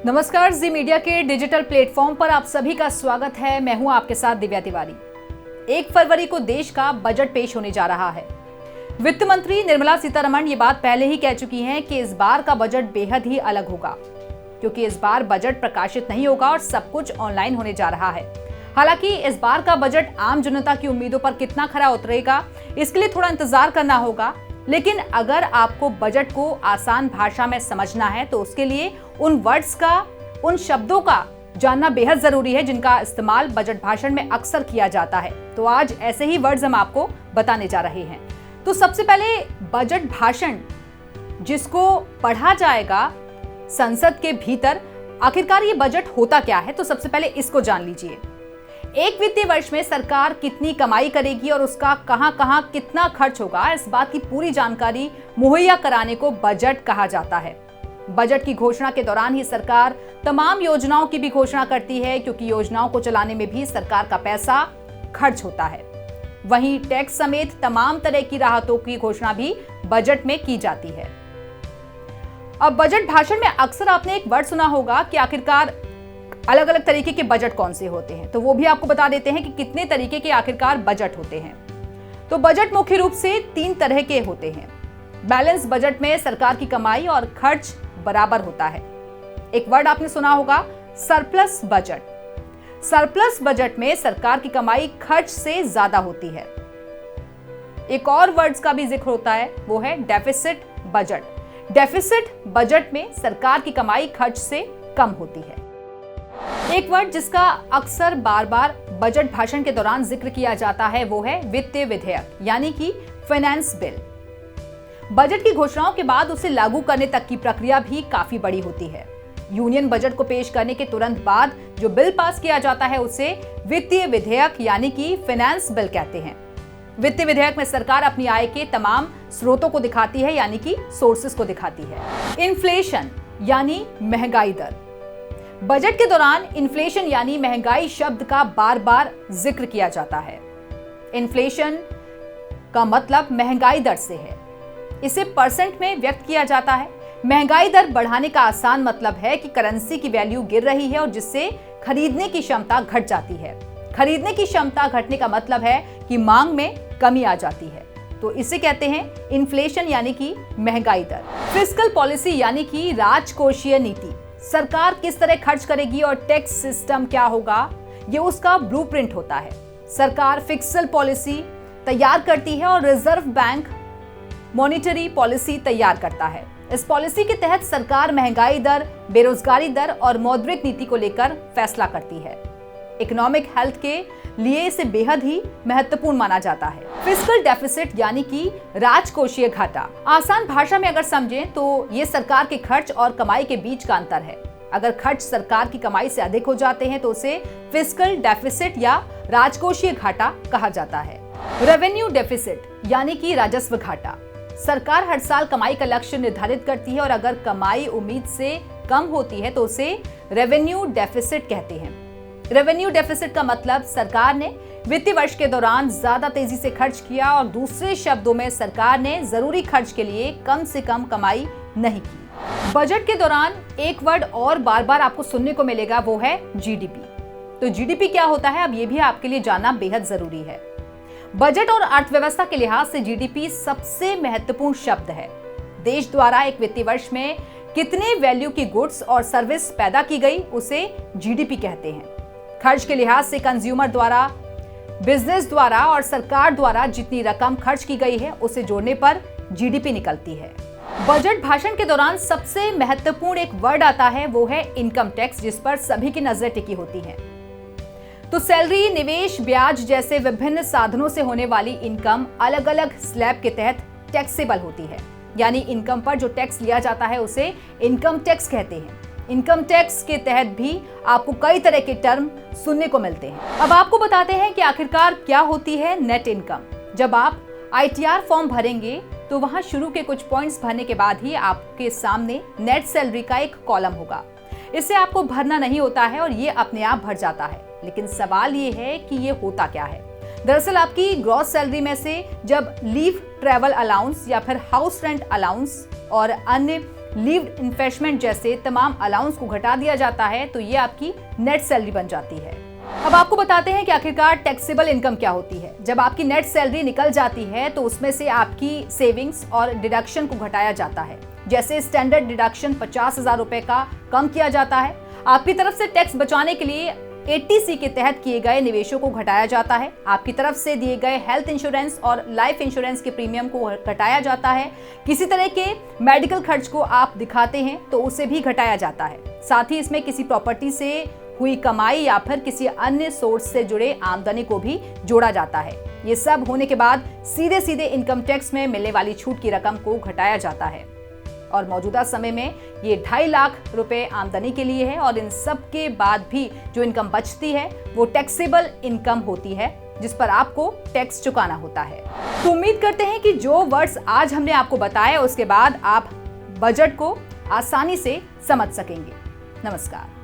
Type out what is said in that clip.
नमस्कार, जी मीडिया के digital platform पर आप सभी का स्वागत है। मैं हूं आपके साथ दिव्या तिवारी। 1 फरवरी को देश का बजट पेश होने जा रहा है। वित्त मंत्री निर्मला सीतारमण ये बात पहले ही कह चुकी हैं कि इस बार का बजट बेहद ही अलग होगा, क्योंकि इस बार बजट प्रकाशित नहीं होगा और सब कुछ ऑनलाइन होने जा रहा है। हालांकि इस बार का बजट आम जनता की उम्मीदों पर कितना खरा उतरेगा, इसके लिए थोड़ा इंतजार करना होगा। लेकिन अगर आपको बजट को आसान भाषा में समझना है तो उसके लिए उन वर्ड्स का, उन शब्दों का जानना बेहद जरूरी है जिनका इस्तेमाल बजट भाषण में अक्सर किया जाता है। तो आज ऐसे ही वर्ड्स हम आपको बताने जा रहे हैं। तो सबसे पहले बजट भाषण जिसको पढ़ा जाएगा संसद के भीतर, आखिरकार ये बजट होता क्या है, तो सबसे पहले इसको जान लीजिए। एक वित्तीय वर्ष में सरकार कितनी कमाई करेगी और उसका कहां-कहां कितना खर्च होगा, इस बात की पूरी जानकारी मुहैया कराने को बजट कहा जाता है। बजट की घोषणा के दौरान ही सरकार तमाम योजनाओं की भी घोषणा करती है, क्योंकि योजनाओं को चलाने में भी सरकार का पैसा खर्च होता है। वहीं टैक्स समेत तमाम तरह की राहतों की घोषणा भी बजट में की जाती है। अब बजट भाषण में अक्सर आपने एक वर्ड सुना होगा कि आखिरकार अलग अलग तरीके के बजट कौन से होते हैं, तो वो भी आपको बता देते हैं कि कितने तरीके के आखिरकार बजट होते हैं। तो बजट मुख्य रूप से 3 तरह के होते हैं। बैलेंस बजट में सरकार की कमाई और खर्च बराबर होता है। एक वर्ड आपने सुना होगा, सरप्लस बजट। सरप्लस बजट में सरकार की कमाई खर्च से ज्यादा होती है। एक और वर्ड्स का भी जिक्र होता है, वो है डेफिसिट बजट। डेफिसिट बजट में सरकार की कमाई खर्च से कम होती है। एक वर्ड जिसका अक्सर बार बार बजट भाषण के दौरान जिक्र किया जाता है वो है वित्तीय विधेयक, यानी कि फाइनेंस बिल। बजट की घोषणाओं के बाद उसे लागू करने तक की प्रक्रिया भी काफी बड़ी होती है। यूनियन बजट को पेश करने के तुरंत बाद जो बिल पास किया जाता है उसे वित्तीय विधेयक यानी कि फाइनेंस बिल कहते हैं। वित्तीय विधेयक में सरकार अपनी आय के तमाम स्रोतों को दिखाती है, यानी कि सोर्सेस को दिखाती है। इन्फ्लेशन यानी महंगाई दर। बजट के दौरान इन्फ्लेशन यानी महंगाई शब्द का बार बार जिक्र किया जाता है। इन्फ्लेशन का मतलब महंगाई दर से है। इसे परसेंट में व्यक्त किया जाता है। महंगाई दर बढ़ाने का आसान मतलब है कि करेंसी की वैल्यू गिर रही है और जिससे खरीदने की क्षमता घट जाती है। खरीदने की क्षमता घटने का मतलब है कि मांग में कमी आ जाती है। तो इसे कहते हैं इन्फ्लेशन यानी कि महंगाई दर। फिस्कल पॉलिसी यानी कि राजकोषीय नीति। सरकार किस तरह खर्च करेगी और टैक्स सिस्टम क्या होगा, ये उसका ब्लूप्रिंट होता है। सरकार फिस्कल पॉलिसी तैयार करती है और रिजर्व बैंक मॉनिटरी पॉलिसी तैयार करता है। इस पॉलिसी के तहत सरकार महंगाई दर, बेरोजगारी दर और मौद्रिक नीति को लेकर फैसला करती है। इकोनॉमिक हेल्थ के लिए इसे बेहद ही महत्वपूर्ण माना जाता है। फिस्कल डेफिसिट यानी कि राजकोषीय घाटा। आसान भाषा में अगर समझें तो ये सरकार के खर्च और कमाई के बीच का अंतर है। अगर खर्च सरकार की कमाई से अधिक हो जाते हैं तो उसे फिस्कल डेफिसिट या राजकोषीय घाटा कहा जाता है। रेवेन्यू डेफिसिट यानी कि राजस्व घाटा। सरकार हर साल कमाई का लक्ष्य निर्धारित करती है और अगर कमाई उम्मीद से कम होती है तो उसे रेवेन्यू डेफिसिट कहते हैं। रेवेन्यू डेफिसिट का मतलब सरकार ने वित्तीय वर्ष के दौरान ज्यादा तेजी से खर्च किया और दूसरे शब्दों में सरकार ने जरूरी खर्च के लिए कम से कम कमाई नहीं की। बजट के दौरान एक वर्ड और बार बार आपको सुनने को मिलेगा, वो है जीडीपी। तो जीडीपी क्या होता है, अब ये भी आपके लिए जानना बेहद जरूरी है। बजट और अर्थव्यवस्था के लिहाज से जीडीपी सबसे महत्वपूर्ण शब्द है। देश द्वारा एक वित्तीय वर्ष में कितने वैल्यू की गुड्स और सर्विस पैदा की गई, उसे जीडीपी कहते हैं। खर्च के लिहाज से कंज्यूमर द्वारा, बिजनेस द्वारा और सरकार द्वारा जितनी रकम खर्च की गई है उसे जोड़ने पर जीडीपी निकलती है। बजट भाषण के दौरान सबसे महत्वपूर्ण एक वर्ड आता है, वो है इनकम टैक्स, जिस पर सभी की नजर टिकी होती है। तो सैलरी, निवेश, ब्याज जैसे विभिन्न साधनों से होने वाली इनकम अलग अलग स्लैब के तहत टैक्सेबल होती है। यानी इनकम पर जो टैक्स लिया जाता है उसे इनकम टैक्स कहते हैं। इनकम टैक्स के तहत भी आपको कई तरह के टर्म सुनने को मिलते हैं। अब आपको बताते हैं कि आखिरकार क्या होती है नेट इनकम। जब आप आईटीआर फॉर्म भरेंगे तो वहां शुरू के कुछ पॉइंट्स भरने के बाद ही आपके सामने नेट सैलरी का एक कॉलम होगा। इसे आपको भरना नहीं होता है और ये अपने आप भर जाता है। लेकिन सवाल ये है कि ये होता क्या है। दरअसल आपकी ग्रॉस सैलरी में से जब लीव, ट्रैवल अलाउंस या फिर हाउस रेंट अलाउंस और अन्य लीव इन्वेस्टमेंट जैसे तमाम अलाउंस को घटा दिया जाता है तो ये आपकी नेट सैलरी बन जाती है। अब आपको बताते हैं कि आखिरकार टैक्सेबल इनकम क्या होती है। जब आपकी नेट सैलरी निकल जाती है तो उसमें से आपकी सेविंग्स और डिडक्शन को घटाया जाता है। जैसे स्टैंडर्ड डिडक्शन 50,000 रुपए का कम किया जाता है। आपकी तरफ से टैक्स बचाने के लिए 80C के तहत किए गए निवेशों को घटाया जाता है। आपकी तरफ से दिए गए हेल्थ इंश्योरेंस और लाइफ इंश्योरेंस के प्रीमियम को घटाया जाता है। किसी तरह के मेडिकल खर्च को आप दिखाते हैं तो उसे भी घटाया जाता है। साथ ही इसमें किसी प्रॉपर्टी से हुई कमाई या फिर किसी अन्य सोर्स से जुड़े आमदनी को भी जोड़ा जाता है। ये सब होने के बाद सीधे सीधे इनकम टैक्स में मिलने वाली छूट की रकम को घटाया जाता है और मौजूदा समय में ये 2.5 लाख रुपए आमदनी के लिए है और इन सब के बाद भी जो इनकम बचती है वो टैक्सेबल इनकम होती है जिस पर आपको टैक्स चुकाना होता है। तो उम्मीद करते हैं कि जो वर्ड्स आज हमने आपको बताया उसके बाद आप बजट को आसानी से समझ सकेंगे। नमस्कार।